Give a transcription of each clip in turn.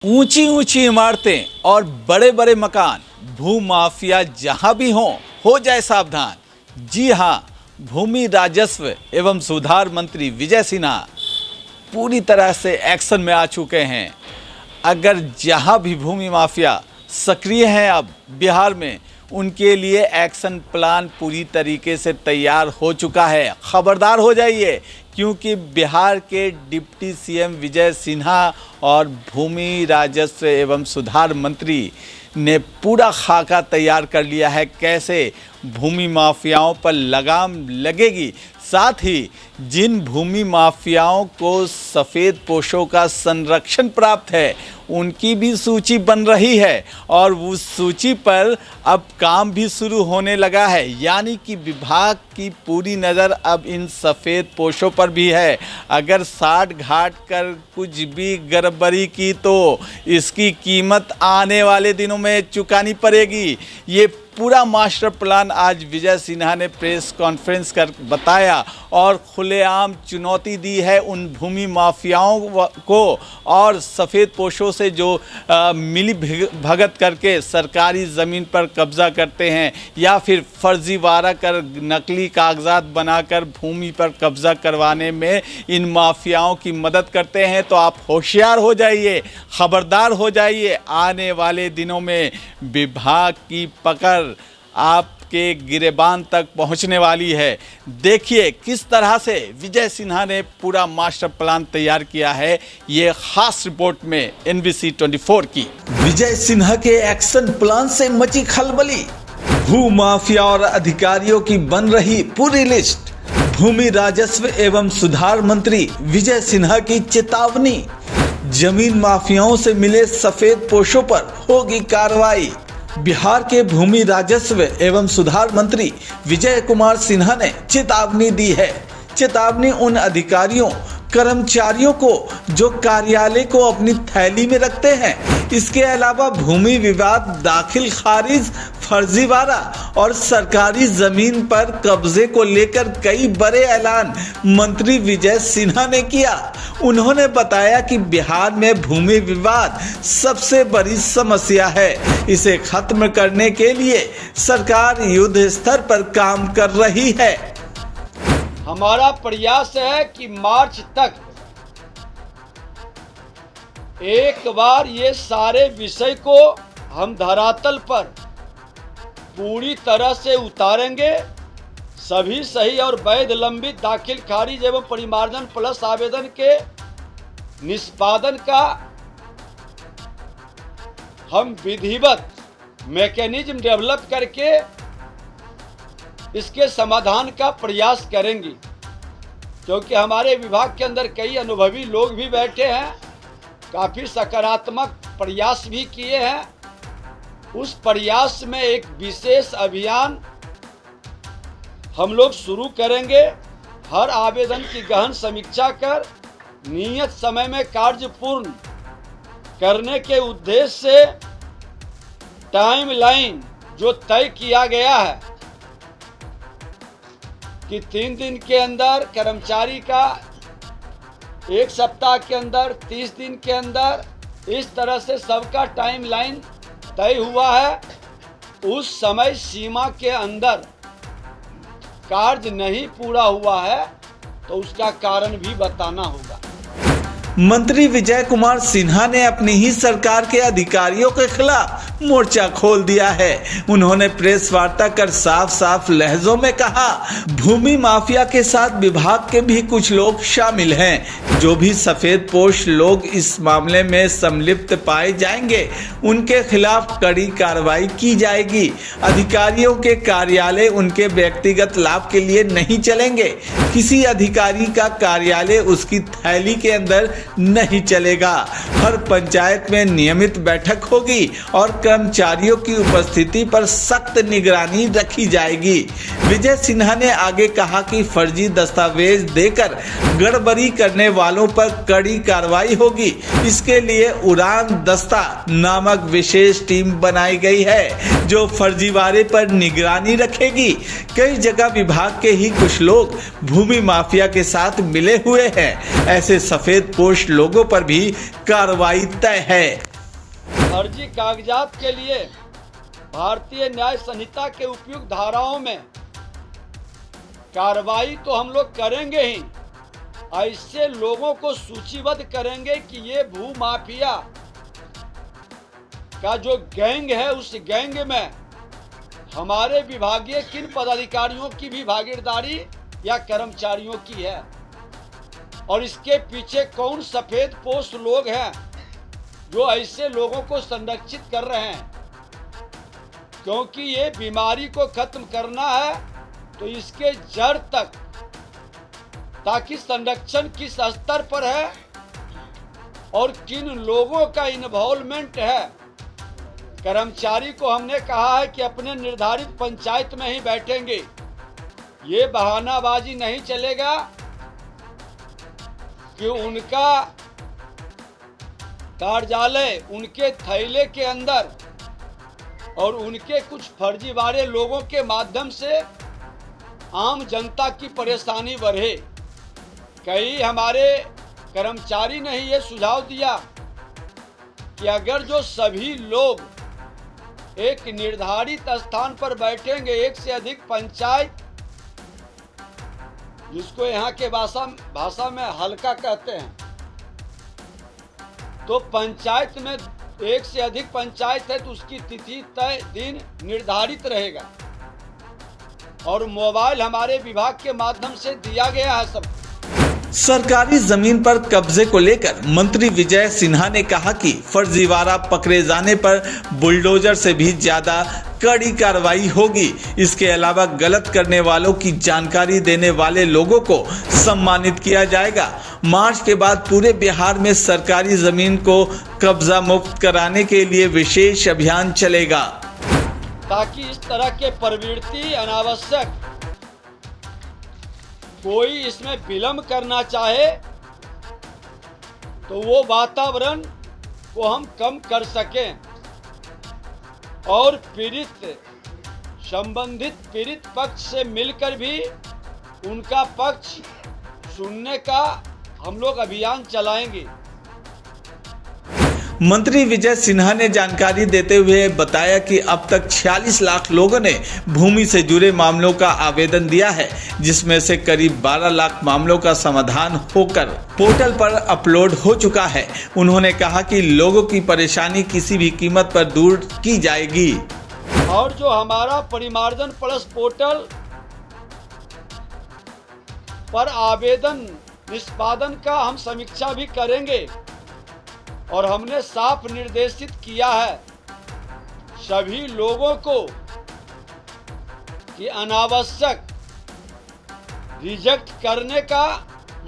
ऊंची ऊंची इमारतें और बड़े बड़े मकान, भूमाफिया जहां भी हों, हो जाए सावधान। जी हां, भूमि राजस्व एवं सुधार मंत्री विजय सिन्हा पूरी तरह से एक्शन में आ चुके हैं। अगर जहां भी भूमि माफिया सक्रिय हैं अब बिहार में, उनके लिए एक्शन प्लान पूरी तरीके से तैयार हो चुका है। खबरदार हो जाइए, क्योंकि बिहार के डिप्टी सीएम विजय सिन्हा और भूमि राजस्व एवं सुधार मंत्री ने पूरा खाका तैयार कर लिया है कैसे भूमि माफियाओं पर लगाम लगेगी। साथ ही जिन भूमि माफियाओं को सफ़ेद पोशों का संरक्षण प्राप्त है, उनकी भी सूची बन रही है और उस सूची पर अब काम भी शुरू होने लगा है। यानी कि विभाग की पूरी नज़र अब इन सफ़ेद पोशों पर भी है। अगर साठ घाट कर कुछ भी गड़बड़ी की तो इसकी कीमत आने वाले दिनों में चुकानी पड़ेगी। ये पूरा मास्टर प्लान आज विजय सिन्हा ने प्रेस कॉन्फ्रेंस कर बताया और खुलेआम चुनौती दी है उन भूमि माफियाओं को और सफ़ेद पोशों से जो मिली भगत करके सरकारी ज़मीन पर कब्ज़ा करते हैं या फिर फर्जीवाड़ा कर नकली कागजात बनाकर भूमि पर कब्ज़ा करवाने में इन माफियाओं की मदद करते हैं। तो आप होशियार हो जाइए, खबरदार हो जाइए। आने वाले दिनों में विभाग की पकड़ आपके गिरेबान तक पहुंचने वाली है। देखिए किस तरह से विजय सिन्हा ने पूरा मास्टर प्लान तैयार किया है, ये खास रिपोर्ट में NBC 24 की। विजय सिन्हा के एक्शन प्लान से मची खलबली, भू माफिया और अधिकारियों की बन रही पूरी लिस्ट। भूमि राजस्व एवं सुधार मंत्री विजय सिन्हा की चेतावनी, जमीन माफियाओं से मिले सफेद पोशों पर होगी कार्रवाई। बिहार के भूमि राजस्व एवं सुधार मंत्री विजय कुमार सिन्हा ने चेतावनी दी है। चेतावनी उन अधिकारियों कर्मचारियों को जो कार्यालय को अपनी थैली में रखते हैं। इसके अलावा भूमि विवाद दाखिल खारिज, फर्जीवाड़ा और सरकारी जमीन पर कब्जे को लेकर कई बड़े ऐलान मंत्री विजय सिन्हा ने किया। उन्होंने बताया कि बिहार में भूमि विवाद सबसे बड़ी समस्या है। इसे खत्म करने के लिए सरकार युद्ध स्तर पर काम कर रही है। हमारा प्रयास है कि मार्च तक एक बार ये सारे विषय को हम धरातल पर पूरी तरह से उतारेंगे। सभी सही और वैध लंबित दाखिल खारिज एवं परिमार्जन प्लस आवेदन के निष्पादन का हम विधिवत मैकेनिज्म डेवलप करके इसके समाधान का प्रयास करेंगे, क्योंकि हमारे विभाग के अंदर कई अनुभवी लोग भी बैठे हैं, काफ़ी सकारात्मक प्रयास भी किए हैं। उस प्रयास में एक विशेष अभियान हम लोग शुरू करेंगे। हर आवेदन की गहन समीक्षा कर नियत समय में कार्य पूर्ण करने के उद्देश्य से टाइमलाइन जो तय किया गया है कि 3 दिन के अंदर कर्मचारी का, 1 सप्ताह के अंदर, 30 दिन के अंदर, इस तरह से सबका टाइमलाइन तय हुआ है। उस समय सीमा के अंदर कार्य नहीं पूरा हुआ है तो उसका कारण भी बताना होगा। मंत्री विजय कुमार सिन्हा ने अपनी ही सरकार के अधिकारियों के खिलाफ मोर्चा खोल दिया है। उन्होंने प्रेस वार्ता कर साफ साफ लहजों में कहा, भूमि माफिया के साथ विभाग के भी कुछ लोग शामिल हैं। जो भी सफेद पोश लोग इस मामले में संलिप्त पाए जाएंगे, उनके खिलाफ कड़ी कार्रवाई की जाएगी। अधिकारियों के कार्यालय उनके व्यक्तिगत लाभ के लिए नहीं चलेंगे। किसी अधिकारी का कार्यालय उसकी थैली के अंदर नहीं चलेगा। हर पंचायत में नियमित बैठक होगी और कर्मचारियों की उपस्थिति पर सख्त निगरानी रखी जाएगी। विजय सिन्हा ने आगे कहा कि फर्जी दस्तावेज देकर गड़बड़ी करने वालों पर कड़ी कार्रवाई होगी। इसके लिए उड़ान दस्ता नामक विशेष टीम बनाई गई है जो फर्जीवाड़े पर निगरानी रखेगी। कई जगह विभाग के ही कुछ लोग भूमि माफिया के साथ मिले हुए हैं। ऐसे सफेद पोश लोगों पर भी कार्रवाई तय है। फर्जी कागजात के लिए भारतीय न्याय संहिता के उपयुक्त धाराओं में कार्रवाई तो हम लोग करेंगे ही, ऐसे लोगों को सूचीबद्ध करेंगे कि ये भूमाफिया का जो गैंग है, उस गैंग में हमारे विभागीय किन पदाधिकारियों की भी भागीदारी या कर्मचारियों की है, और इसके पीछे कौन सफेद पोश लोग हैं जो ऐसे लोगों को संरक्षित कर रहे हैं। क्योंकि ये बीमारी को खत्म करना है तो इसके जड़ तक, ताकि संरक्षण किस स्तर पर है और किन लोगों का इन्वॉल्वमेंट है। कर्मचारी को हमने कहा है कि अपने निर्धारित पंचायत में ही बैठेंगे, ये बहानाबाजी नहीं चलेगा कि उनका कार्यालय उनके थैले के अंदर और उनके कुछ फर्जीवाड़े लोगों के माध्यम से आम जनता की परेशानी बढ़े। कई हमारे कर्मचारी ने ये सुझाव दिया कि अगर जो सभी लोग एक निर्धारित स्थान पर बैठेंगे, एक से अधिक पंचायत, जिसको यहाँ के भाषा में हल्का कहते हैं, तो पंचायत में एक से अधिक पंचायत है तो उसकी तिथि तय दिन निर्धारित रहेगा और मोबाइल हमारे विभाग के माध्यम से दिया गया है सब। सरकारी जमीन पर कब्जे को लेकर मंत्री विजय सिन्हा ने कहा कि फर्जीवाड़ा पकड़े जाने पर बुलडोजर से भी ज्यादा कड़ी कार्रवाई होगी। इसके अलावा गलत करने वालों की जानकारी देने वाले लोगों को सम्मानित किया जाएगा। मार्च के बाद पूरे बिहार में सरकारी जमीन को कब्जा मुक्त कराने के लिए विशेष अभियान चलेगा, ताकि इस तरह के प्रवृत्ति अनावश्यक कोई इसमें विलम्ब करना चाहे तो वो वातावरण को हम कम कर सकें और संबंधित पीड़ित पक्ष से मिलकर भी उनका पक्ष सुनने का हम लोग अभियान चलाएंगे। मंत्री विजय सिन्हा ने जानकारी देते हुए बताया कि अब तक 46 लाख लोगों ने भूमि से जुड़े मामलों का आवेदन दिया है, जिसमें से करीब 12 लाख मामलों का समाधान होकर पोर्टल पर अपलोड हो चुका है। उन्होंने कहा कि लोगों की परेशानी किसी भी कीमत पर दूर की जाएगी। और जो हमारा परिमार्जन प्लस पोर्टल पर आवेदन निष्पादन का हम समीक्षा भी करेंगे और हमने साफ निर्देशित किया है सभी लोगों को कि अनावश्यक रिजेक्ट करने का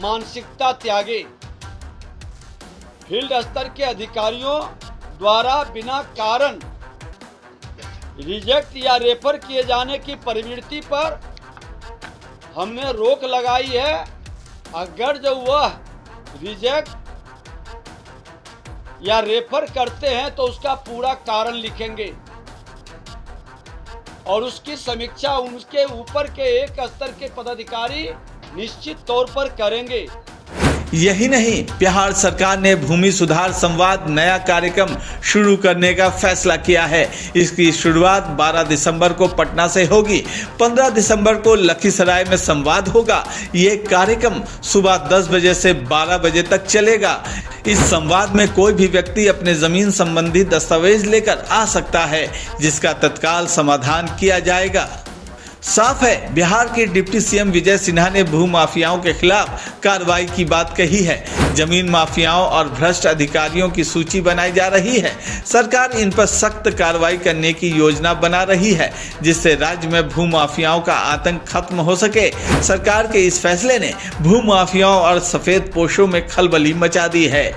मानसिकता त्यागे। फील्ड स्तर के अधिकारियों द्वारा बिना कारण रिजेक्ट या रेफर किए जाने की प्रवृत्ति पर हमने रोक लगाई है। अगर जो वह रिजेक्ट या रेफर करते हैं तो उसका पूरा कारण लिखेंगे और उसकी समीक्षा उनके ऊपर के एक स्तर के पदाधिकारी निश्चित तौर पर करेंगे। यही नहीं, बिहार सरकार ने भूमि सुधार संवाद नया कार्यक्रम शुरू करने का फैसला किया है। इसकी शुरुआत 12 दिसंबर को पटना से होगी। 15 दिसंबर को लखीसराय में संवाद होगा। ये कार्यक्रम सुबह 10 बजे से 12 बजे तक चलेगा। इस संवाद में कोई भी व्यक्ति अपने जमीन संबंधी दस्तावेज लेकर आ सकता है, जिसका तत्काल समाधान किया जाएगा। साफ है, बिहार के डिप्टी सीएम विजय सिन्हा ने भू माफियाओं के खिलाफ कार्रवाई की बात कही है। जमीन माफियाओं और भ्रष्ट अधिकारियों की सूची बनाई जा रही है। सरकार इन पर सख्त कार्रवाई करने की योजना बना रही है, जिससे राज्य में भू माफियाओं का आतंक खत्म हो सके। सरकार के इस फैसले ने भू माफियाओं और सफेद पोशों में खलबली मचा दी है।